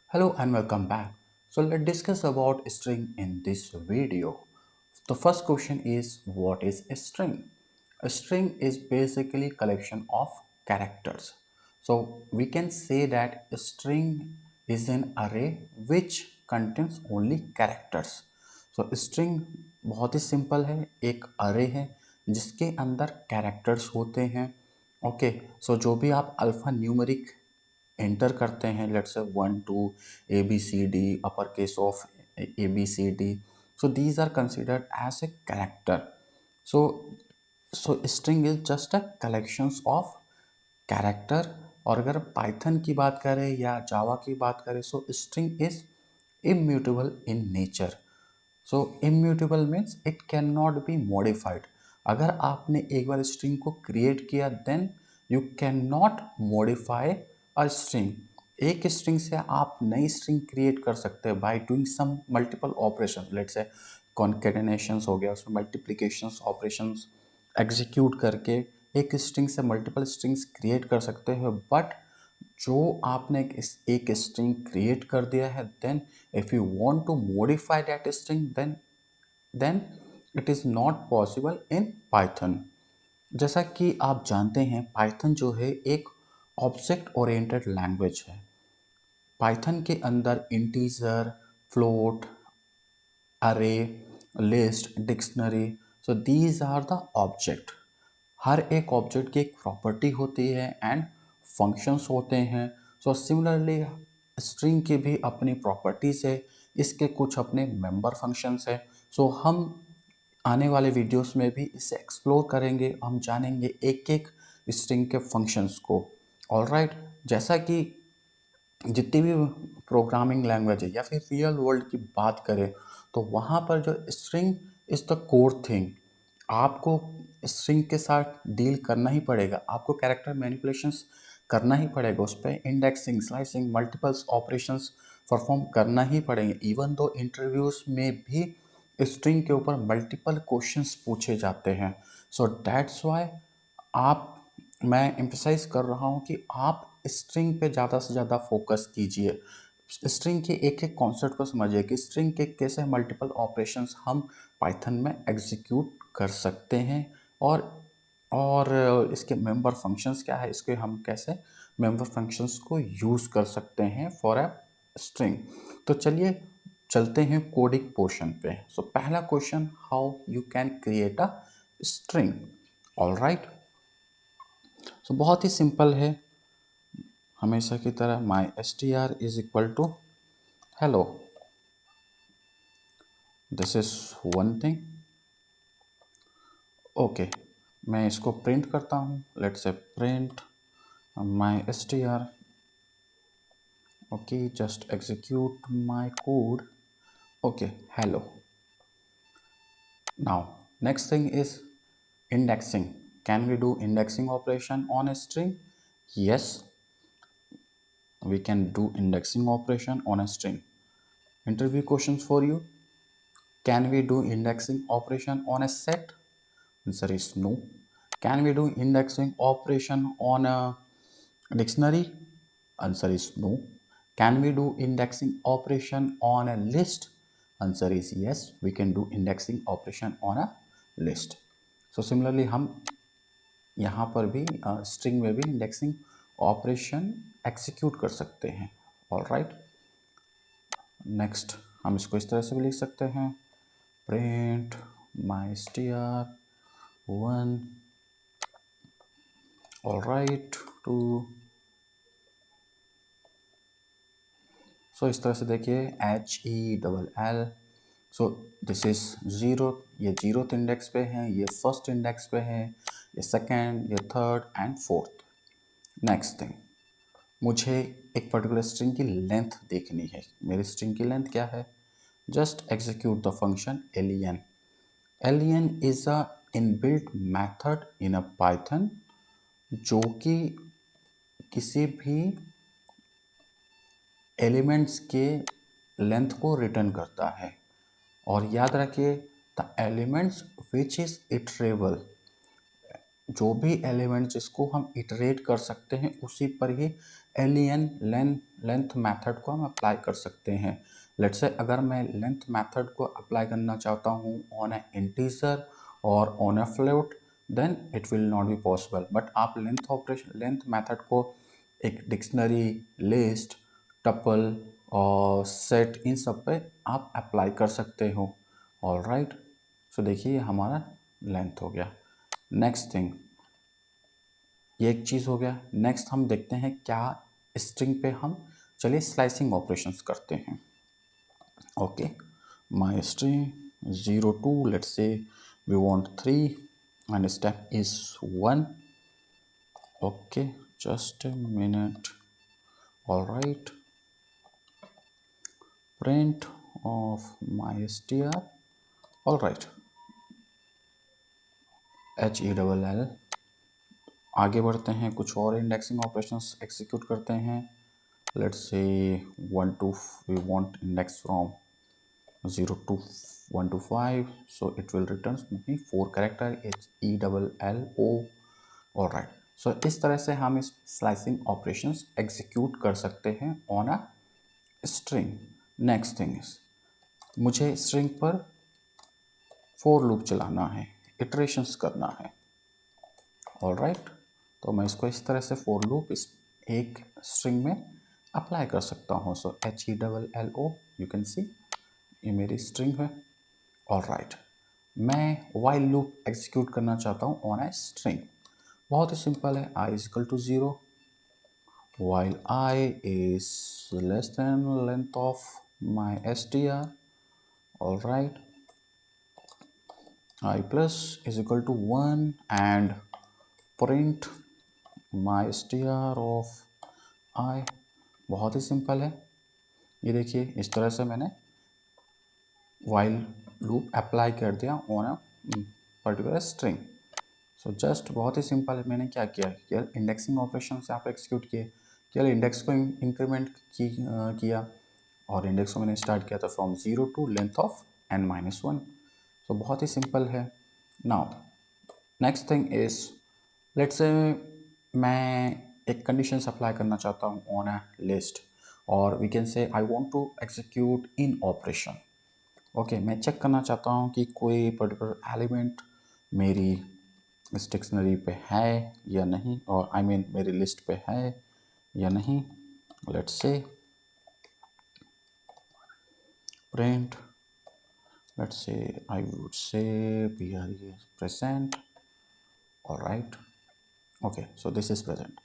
Hello and welcome back. So let's discuss about string in this video. The first question is what is a string? A string is basically collection of characters. So we can say that a string is an array which contains only characters. So string बहुत ही simple है, एक अरे है जिसके अंदर characters होते हैं. ओके, सो जो भी आप अल्फा न्यूमेरिक एंटर करते हैं, लेट्स से 1 2 ABCD upper case of ABCD, so these are considered as a character. So string is just a collections of character. और अगर पाइथन की बात करें या जावा की बात करें, so string is immutable in nature. So immutable means it can not be modified. अगर आपने एक बार स्ट्रिंग को क्रिएट किया then you can not modify a string. एक स्ट्रिंग से आप नई स्ट्रिंग क्रिएट कर सकते हैं by doing some multiple operation. Let's say concatenations हो गया, उसमें मल्टीप्लिकेशंस ऑपरेशंस एग्जीक्यूट करके एक स्ट्रिंग से मल्टीपल स्ट्रिंग्स क्रिएट कर सकते हैं. बट जो आपने एक स्ट्रिंग क्रिएट कर दिया है, then if you want to modify that string then it is not possible in Python. जैसा कि आप जानते हैं, पाइथन जो है एक ऑब्जेक्ट ओरिएंटेड लैंग्वेज है. पाइथन के अंदर integer, float, array, list, dictionary, so these are the object. हर एक ऑब्जेक्ट की एक प्रॉपर्टी होती है एंड फंक्शंस होते हैं. सो सिमिलरली स्ट्रिंग की भी अपनी प्रॉपर्टीज है, इसके कुछ अपने मेंबर फंक्शंस है. सो हम आने वाले वीडियोस में भी इसे एक्सप्लोर करेंगे, हम जानेंगे एक एक स्ट्रिंग के फंक्शंस को. ऑलराइट, जैसा कि जितनी भी प्रोग्रामिंग लैंग्वेज है या फिर रियल वर्ल्ड की बात करें, तो वहाँ पर जो string is the core thing. आपको स्ट्रिंग के साथ डील करना ही पड़ेगा, आपको कैरेक्टर मैनिपुलेशंस करना ही पड़ेगा, उस पर indexing, slicing, multiples operations perform करना ही पड़ेंगे. इवन दो इंटरव्यूज में भी स्ट्रिंग के ऊपर मल्टीपल क्वेश्चंस पूछे जाते हैं. सो दैट्स वाई आप मैं एम्फसाइज कर रहा हूँ कि आप स्ट्रिंग पे ज़्यादा से ज़्यादा फोकस कीजिए. स्ट्रिंग के एक एक कॉन्सेप्ट को समझिए कि स्ट्रिंग के कैसे मल्टीपल ऑपरेशंस हम पाइथन में एग्जीक्यूट कर सकते हैं. और इसके मेंबर फंक्शंस क्या है, इसके हम कैसे मेंबर फंक्शंस को यूज़ कर सकते हैं फॉर अ स्ट्रिंग. तो चलिए चलते हैं कोडिंग पोर्शन पे. सो पहला question, how you can create a string. Alright, so बहुत ही सिंपल है. हमेशा की तरह my S T R is equal to hello. This is one thing. Okay, मैं इसको प्रिंट करता हूँ. Let's say print my S T R. Okay, just execute my code. Okay, hello. Now next thing is indexing. Can we do indexing operation on a string? Yes, we can do indexing operation on a string. Interview questions for you. Can we do indexing operation on a set? Answer is no. Can we do indexing operation on a dictionary? Answer is no. Can we do indexing operation on a list? Answer is yes, we can do indexing operation on a list. So similarly हम यहाँ पर भी string में भी indexing operation execute कर सकते हैं. Alright, next हम इसको इस तरह से भी लिख सकते हैं, print my str one. Alright, two. So इस तरह से देखिए, HELL. So this is zero, ये जीरोथ इंडेक्स पे है, ये फर्स्ट इंडेक्स पे है, ये सेकेंड, ये third and fourth. Next thing, मुझे एक पर्टिकुलर स्ट्रिंग की लेंथ देखनी है. मेरी स्ट्रिंग की लेंथ क्या है? Just execute the function len. len is a inbuilt method in a Python जो कि किसी भी एलिमेंट्स के लेंथ को रिटर्न करता है. और याद रखिए, the elements which is iterable, जो भी एलिमेंट जिसको हम इटरेट कर सकते हैं उसी पर ही एलियन लेंथ मेथड को हम अप्लाई कर सकते हैं। लेट्स से अगर मैं लेंथ मेथड को अप्लाई करना चाहता हूँ ऑन ए इंटीजर और on a float, then it will not be possible. But आप लेंथ मेथड को एक डिक्शनरी, लिस्ट, टपल और सेट, इन सब पे आप अप्लाई कर सकते हो। ऑल राइट, सो देखिए ये हमारा लेंथ हो गया। नेक्स्ट थिंग, ये एक चीज़ हो गया। नेक्स्ट हम देखते हैं क्या स्ट्रिंग पे हम, चलिए स्लाइसिंग ऑपरेशंस करते हैं। Okay, my string 02, let's say we want 3 and step is 1. Okay, just a minute. All right, print of my str. All right, HELL। आगे बढ़ते हैं, कुछ और इंडेक्सिंग ऑपरेशंस एग्जीक्यूट करते हैं। लेट्स से 1 to, we want index from 0 to 1 to 5, so it will return me 4 character HELLO। All right, so इस तरह से हम इस स्लाइसिंग ऑपरेशंस एग्जीक्यूट कर सकते हैं on a string. Next thing is, मुझे स्ट्रिंग पर फोर लूप चलाना है, इटरेशंस करना है। ऑल राइट, तो मैं इसको इस तरह से फोर लूप इस एक स्ट्रिंग में अप्लाई कर सकता हूँ। So HELLO, you can see ये मेरी स्ट्रिंग है। ऑल राइट, मैं वाइल लूप एग्जीक्यूट करना चाहता हूँ ऑन ए स्ट्रिंग। बहुत ही सिंपल है, I is equal to 0 while I is less than length of my str। all right, I plus is equal to 1 and print my str of I। बहुत ही simple है, ये देखिए इस तरह से मैंने वाइल लूप अप्लाई कर दिया on a particular string. So just बहुत ही सिंपल है, मैंने क्या किया, केवल इंडेक्सिंग ऑपरेशन से आप एक्सिक्यूट किए, केवल इंडेक्स को इंक्रीमेंट किया और इंडेक्स को मैंने स्टार्ट किया था from 0 to length of n-1। So बहुत ही सिंपल है। Now next thing is, let's say मैं एक कंडीशन अप्लाई करना चाहता हूँ ऑन अ लिस्ट, और we can say I want to execute in operation. Okay, मैं चेक करना चाहता हूँ कि कोई पर्टिकुलर एलिमेंट मेरी इस डिक्शनरी पे है या नहीं, और आई मीन मेरी लिस्ट पे है या नहीं। Let's say print, let's say I would say here is present। all right, okay, so this is present।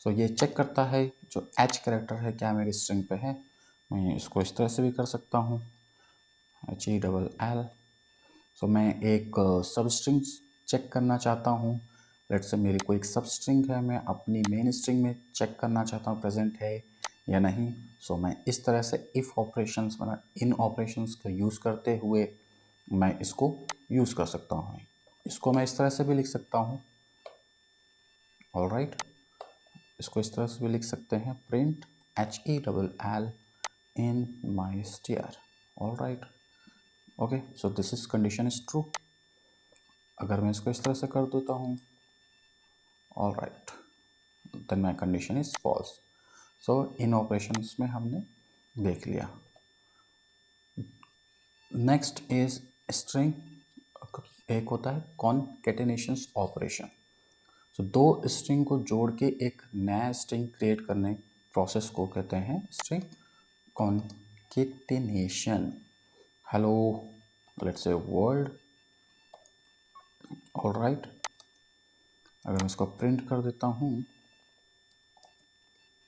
so ये चेक करता है जो h कैरेक्टर है क्या मेरी स्ट्रिंग पे है। मैं इसको इस तरह से भी कर सकता हूँ, HELL। सो मैं एक सब स्ट्रिंग चेक करना चाहता हूँ। लेट्स से मेरी कोई एक सब स्ट्रिंग है, मैं अपनी मेन स्ट्रिंग में चेक करना चाहता हूँ प्रेजेंट है या नहीं। सो मैं इस तरह से इफ़ ऑपरेशंस, मतलब इन ऑपरेशंस का यूज़ करते हुए मैं इसको यूज़ कर सकता हूँ। इसको मैं इस तरह से भी लिख सकता हूँ। ऑल राइट, इसको इस तरह से भी लिख सकते हैं, print HELL in my str। All right, okay, so this is condition is true. अगर मैं इसको इस तरह से कर देता हूँ, all right, then my condition is false. So in operations में हमने देख लिया। नेक्स्ट इज स्ट्रिंग, एक होता है कॉन्केटेनेशंस ऑपरेशन। सो दो स्ट्रिंग को जोड़ के एक नया स्ट्रिंग क्रिएट करने प्रोसेस को कहते हैं string concatenation. Hello, let's say world. All right, अगर मैं इसको प्रिंट कर देता हूँ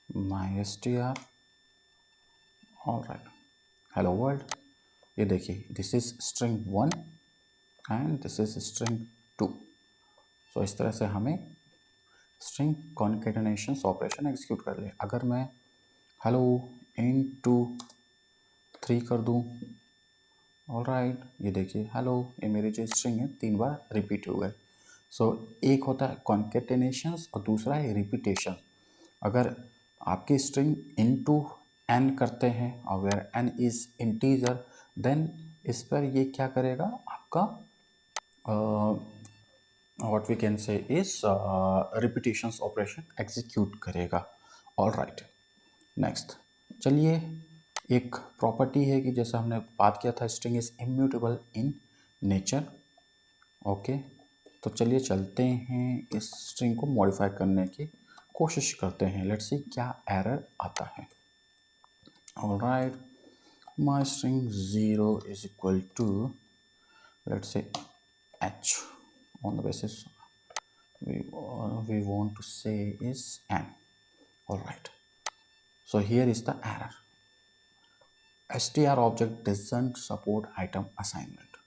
माई str, all right, hello world, ये देखिए this is string 1 and this is string 2। सो इस तरह से हमें स्ट्रिंग कॉन्केटेनेशन ऑपरेशन एग्जीक्यूट कर लिया। अगर मैं हेलो इनटू 3 कर दूं, ऑल राइट, ये देखिए हेलो, ये मेरी जो स्ट्रिंग है 3 बार रिपीट हो गए। सो एक होता है कॉन्केटेनेशन और दूसरा है रिपीटेशन। अगर आपकी स्ट्रिंग इनटू n करते हैं और where n is integer, then इस पर ये क्या करेगा, आपका what we can say is repetitions operation execute करेगा। All right. नेक्स्ट, चलिए, एक प्रॉपर्टी है कि जैसा हमने बात किया था, string is immutable in nature. Okay, तो चलिए चलते हैं, इस स्ट्रिंग को मॉडिफाई करने की कोशिश करते हैं। लेट्स सी क्या एरर आता है। All right, my string 0 is equal to, let's say h, on the basis we want to say is n. All right, so here is the error: str object doesn't support item assignment.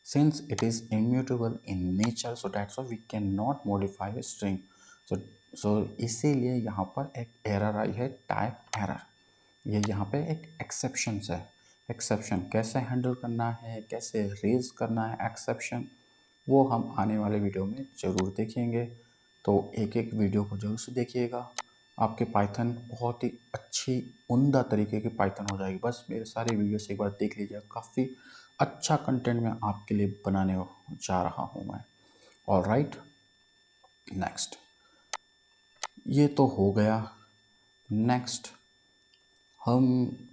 Since it is immutable in nature, so that's why we cannot modify a string. so इसीलिए यहाँ पर एक error आई है, type error. ये यहाँ पे एक exception है। एक्सेप्शन कैसे हैंडल करना है, कैसे रेज करना है एक्सेप्शन, वो हम आने वाले वीडियो में ज़रूर देखेंगे। तो एक एक वीडियो को जरूर से देखिएगा, आपके पाइथन बहुत ही अच्छी उम्दा तरीके की पाइथन हो जाएगी। बस मेरे सारे वीडियो से एक बार देख लीजिए, काफ़ी अच्छा कंटेंट मैं आपके लिए बनाने जा रहा हूँ मैं। ऑल राइट, नेक्स्ट, ये तो हो गया। नेक्स्ट, हम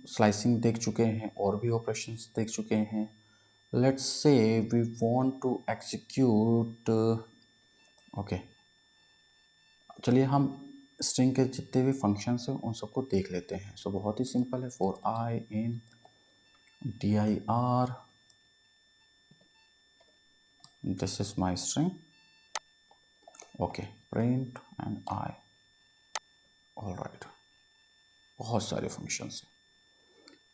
स्लाइसिंग देख चुके हैं और भी ऑपरेशंस देख चुके हैं। Let's say we want to execute, okay, चलिए हम स्ट्रिंग के जितने भी फंक्शंस हैं उन सबको देख लेते हैं। सो बहुत ही सिंपल है। For I in dir, this is my string, okay, print and I. All right, बहुत सारे फंक्शंस हैं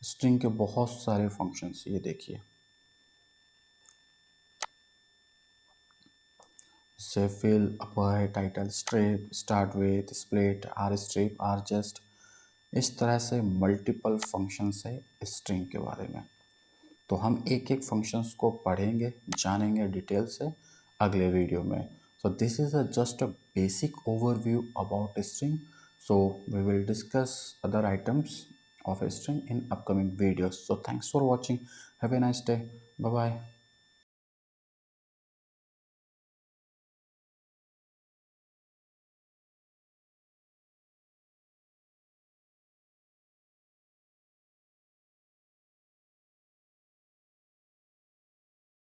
स्ट्रिंग के, बहुत सारे फंक्शंस, ये देखिए, zfill, upper, title, strip, start with, split, R strip, R just, इस तरह से मल्टीपल फंक्शंस है स्ट्रिंग के बारे में। तो हम एक एक फंक्शंस को पढ़ेंगे, जानेंगे डिटेल से अगले वीडियो में। So this is just a basic overview about string. So we will discuss other items of a string in upcoming videos. So thanks for watching. Have a nice day. Bye bye.